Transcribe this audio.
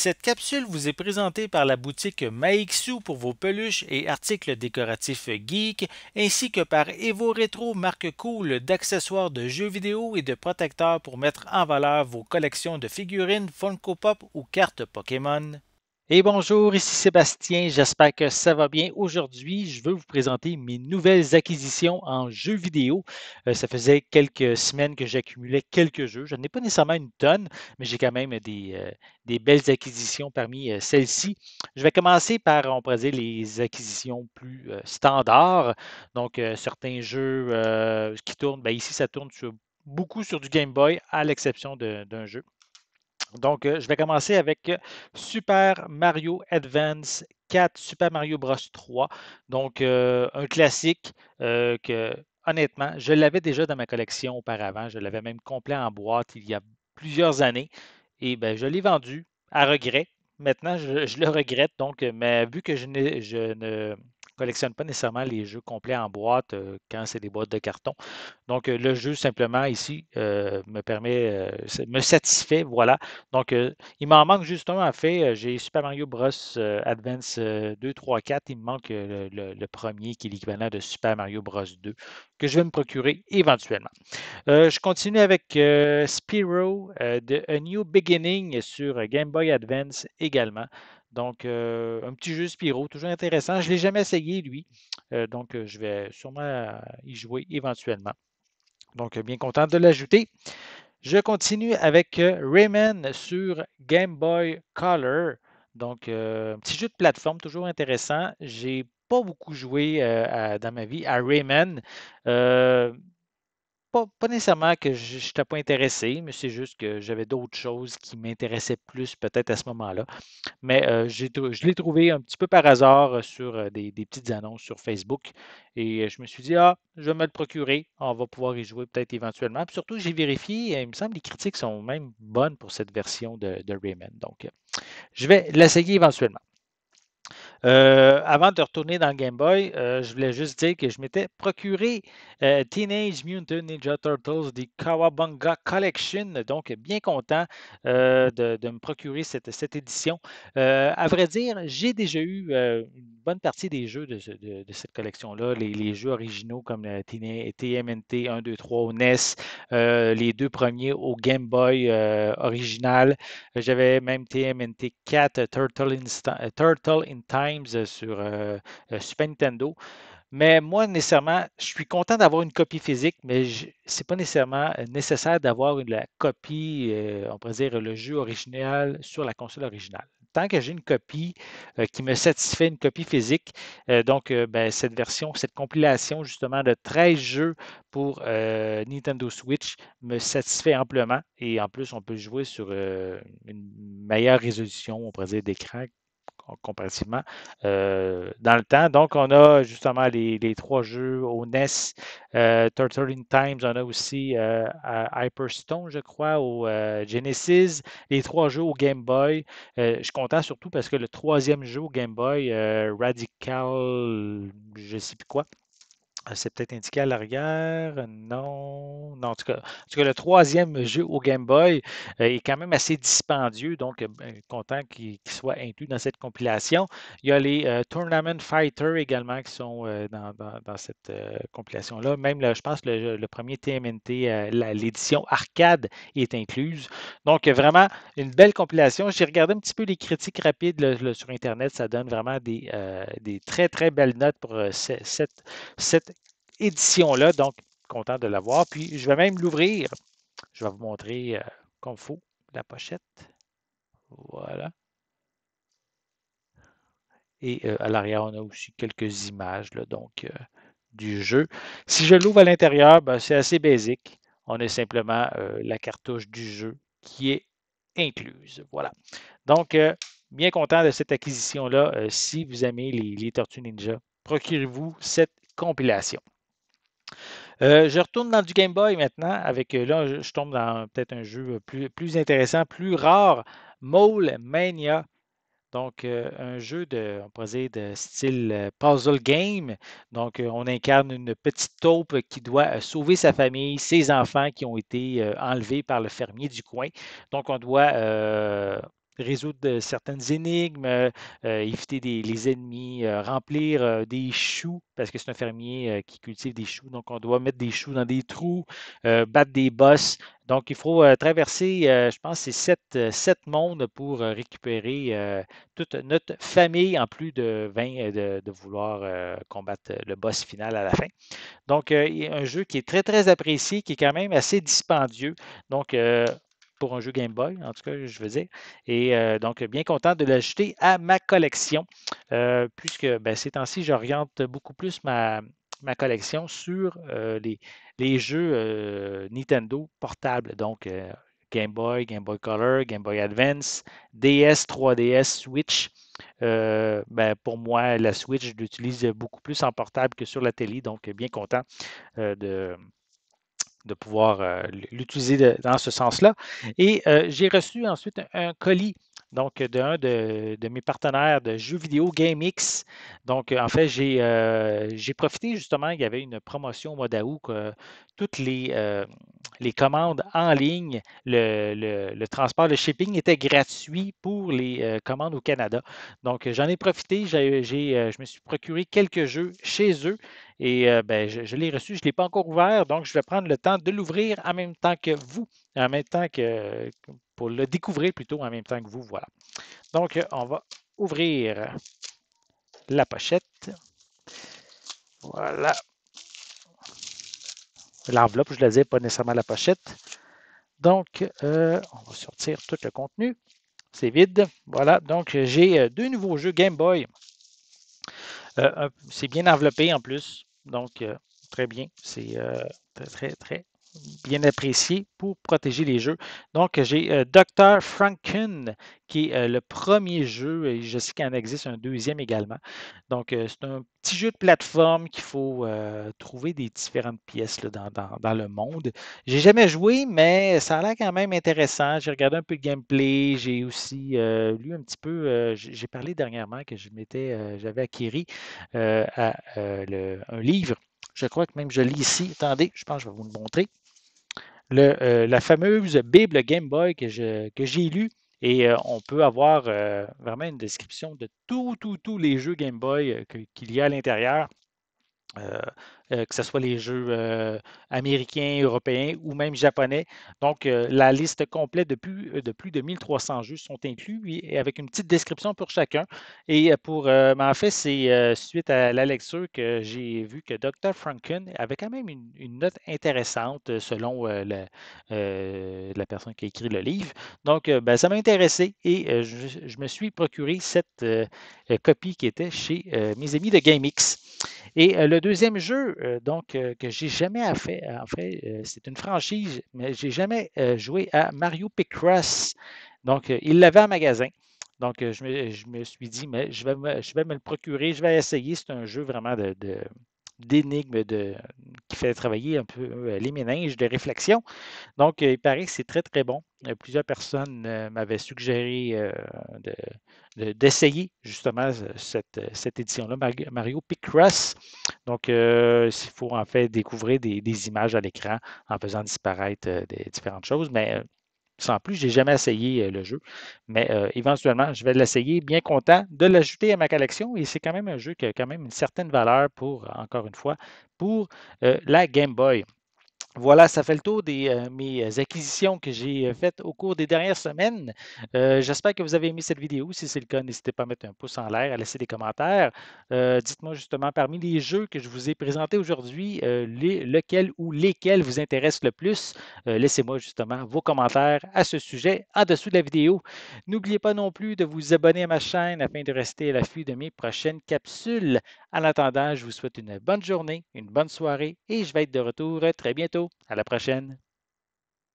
Cette capsule vous est présentée par la boutique Maixu pour vos peluches et articles décoratifs geek, ainsi que par Evo Retro, marque cool d'accessoires de jeux vidéo et de protecteurs pour mettre en valeur vos collections de figurines Funko Pop ou cartes Pokémon. Et bonjour, ici Sébastien, j'espère que ça va bien. Aujourd'hui, je veux vous présenter mes nouvelles acquisitions en jeux vidéo. Ça faisait quelques semaines que j'accumulais quelques jeux. Je n'en ai pas nécessairement une tonne, mais j'ai quand même des belles acquisitions parmi celles-ci. Je vais commencer par, on pourrait dire, les acquisitions plus standards. Donc, certains jeux qui tournent, ben ici, ça tourne beaucoup sur du Game Boy, à l'exception d'un jeu. Donc, je vais commencer avec Super Mario Advance 4, Super Mario Bros. 3. Donc, un classique que, honnêtement, je l'avais déjà dans ma collection auparavant. Je l'avais même complet en boîte il y a plusieurs années. Et ben, je l'ai vendu à regret. Maintenant, je le regrette. Donc, mais vu que je ne collectionne pas nécessairement les jeux complets en boîte quand c'est des boîtes de carton. Donc, le jeu, simplement, ici, me permet, me satisfait, voilà. Donc, il m'en manque justement, en fait, j'ai Super Mario Bros. Advance 2, 3, 4. Il me manque le premier qui est l'équivalent de Super Mario Bros. 2 que je vais me procurer éventuellement. Je continue avec Spyro de A New Beginning sur Game Boy Advance également. Donc, un petit jeu Spyro, toujours intéressant. Je ne l'ai jamais essayé, lui. Donc, je vais sûrement y jouer éventuellement. Donc, bien content de l'ajouter. Je continue avec Rayman sur Game Boy Color. Donc, un petit jeu de plateforme, toujours intéressant. J'ai pas beaucoup joué dans ma vie à Rayman. Euh, pas nécessairement que je n'étais pas intéressé, mais c'est juste que j'avais d'autres choses qui m'intéressaient plus peut-être à ce moment-là. Mais je l'ai trouvé un petit peu par hasard sur des petites annonces sur Facebook. Et je me suis dit, ah, je vais me le procurer. On va pouvoir y jouer peut-être éventuellement. Puis surtout, j'ai vérifié, il me semble que les critiques sont même bonnes pour cette version de Rayman. Donc, je vais l'essayer éventuellement. Avant de retourner dans le Game Boy, je voulais juste dire que je m'étais procuré Teenage Mutant Ninja Turtles The Kawabunga Collection. Donc, bien content de me procurer cette édition. À vrai dire, j'ai déjà eu une bonne partie des jeux de cette collection-là, les jeux originaux comme TMNT 1, 2, 3 au NES, les deux premiers au Game Boy original. J'avais même TMNT 4 Turtle in Times sur Super Nintendo. Mais moi, nécessairement, je suis content d'avoir une copie physique, mais ce n'est pas nécessairement nécessaire d'avoir la copie, on pourrait dire le jeu original sur la console originale. Tant que j'ai une copie qui me satisfait, une copie physique, donc ben, cette version, cette compilation justement de 13 jeux pour Nintendo Switch me satisfait amplement. Et en plus, on peut jouer sur une meilleure résolution, on pourrait dire, d'écran comparativement dans le temps. Donc, on a justement les trois jeux au NES, Turtle in Times, on a aussi Hyperstone, je crois, au Genesis, les trois jeux au Game Boy. Je suis content surtout parce que le troisième jeu au Game Boy, Radical, je ne sais plus quoi, c'est peut-être indiqué à l'arrière. Non. Non, en tout cas, le troisième jeu au Game Boy est quand même assez dispendieux, donc ben, content qu'il soit inclus dans cette compilation. Il y a les Tournament Fighter également qui sont dans cette compilation-là. Même, je pense, le premier TMNT, l'édition arcade est incluse. Donc, vraiment, une belle compilation. J'ai regardé un petit peu les critiques rapides sur Internet. Ça donne vraiment des très, très belles notes pour cette édition-là. Donc, content de l'avoir. Puis, je vais même l'ouvrir. Je vais vous montrer comme il faut la pochette. Voilà. Et à l'arrière, on a aussi quelques images là, donc, du jeu. Si je l'ouvre à l'intérieur, ben, c'est assez basique. On a simplement la cartouche du jeu qui est incluse. Voilà. Donc, bien content de cette acquisition-là. Si vous aimez les Tortues Ninja, procurez-vous cette compilation. Je retourne dans du Game Boy maintenant avec, là, je tombe dans peut-être un jeu plus intéressant, plus rare, Mole Mania. Donc, un jeu on pourrait dire, de style puzzle game. Donc, on incarne une petite taupe qui doit sauver sa famille, ses enfants qui ont été enlevés par le fermier du coin. Donc, on doit résoudre certaines énigmes, éviter les ennemis, remplir des choux, parce que c'est un fermier qui cultive des choux, donc on doit mettre des choux dans des trous, battre des boss. Donc, il faut traverser, je pense, c'est sept mondes pour récupérer toute notre famille, en plus de 20, de vouloir combattre le boss final à la fin. Donc, un jeu qui est très, très apprécié, qui est quand même assez dispendieux. Donc, pour un jeu Game Boy, en tout cas, je veux dire. Et donc, bien content de l'ajouter à ma collection, puisque ben, ces temps-ci, j'oriente beaucoup plus ma collection sur les jeux Nintendo portables. Donc, Game Boy Color, Game Boy Advance, DS, 3DS, Switch. Ben, pour moi, la Switch, je l'utilise beaucoup plus en portable que sur la télé, donc bien content de pouvoir l'utiliser dans ce sens-là. Et j'ai reçu ensuite un colis donc d'un de mes partenaires de jeux vidéo GameX. Donc, en fait, j'ai profité justement, il y avait une promotion au mois d'août que toutes les commandes en ligne, le transport, le shipping était gratuit pour les commandes au Canada. Donc, j'en ai profité, je me suis procuré quelques jeux chez eux et ben, je l'ai reçu, je ne l'ai pas encore ouvert, donc je vais prendre le temps de l'ouvrir en même temps que vous, en même temps que pour le découvrir plutôt en même temps que vous. Voilà. Donc, on va ouvrir la pochette. Voilà. L'enveloppe, je le disais, pas nécessairement la pochette. Donc, on va sortir tout le contenu. C'est vide. Voilà. Donc, j'ai deux nouveaux jeux Game Boy. C'est bien enveloppé en plus. Donc, très bien. C'est très, très, très bien apprécié pour protéger les jeux. Donc, j'ai Dr. Franken, qui est le premier jeu, et je sais qu'il en existe un deuxième également. Donc, c'est un petit jeu de plateforme qu'il faut trouver des différentes pièces là, dans le monde. J'ai jamais joué, mais ça a l'air quand même intéressant. J'ai regardé un peu le gameplay. J'ai aussi lu un petit peu. J'ai parlé dernièrement que j'avais acquis un livre. Je crois que même je lis ici. Attendez, je pense que je vais vous le montrer. La fameuse Bible Game Boy que j'ai lue. Et on peut avoir vraiment une description de tous les jeux Game Boy qu'il y a à l'intérieur. Euh, que ce soit les jeux américains, européens ou même japonais. Donc, la liste complète de plus de 1300 jeux sont inclus et avec une petite description pour chacun. Et mais en fait, c'est suite à la lecture que j'ai vu que Dr. Franken avait quand même une note intéressante selon la personne qui a écrit le livre. Donc, ben, ça m'a intéressé et je me suis procuré cette copie qui était chez mes amis de GameX. Et le deuxième jeu, que j'ai jamais fait, en fait, c'est une franchise, mais j'ai jamais joué à Mario Picross. Donc, il l'avait en magasin. Donc, je me suis dit, mais je vais me le procurer, je vais essayer. C'est un jeu vraiment d'énigmes qui fait travailler un peu les méninges de réflexion. Donc, il paraît que c'est très, très bon. Plusieurs personnes m'avaient suggéré d'essayer justement cette édition-là, Mario Picross. Donc, il faut en fait découvrir des images à l'écran en faisant disparaître des différentes choses. Mais sans plus, je n'ai jamais essayé le jeu. Mais éventuellement, je vais l'essayer. Bien content de l'ajouter à ma collection. Et c'est quand même un jeu qui a quand même une certaine valeur pour, encore une fois, pour la Game Boy. Voilà, ça fait le tour de mes acquisitions que j'ai faites au cours des dernières semaines. J'espère que vous avez aimé cette vidéo. Si c'est le cas, n'hésitez pas à mettre un pouce en l'air, à laisser des commentaires. Dites-moi justement parmi les jeux que je vous ai présentés aujourd'hui, lequel ou lesquels vous intéressent le plus. Laissez-moi justement vos commentaires à ce sujet en dessous de la vidéo. N'oubliez pas non plus de vous abonner à ma chaîne afin de rester à l'affût de mes prochaines capsules. En attendant, je vous souhaite une bonne journée, une bonne soirée et je vais être de retour très bientôt. À la prochaine.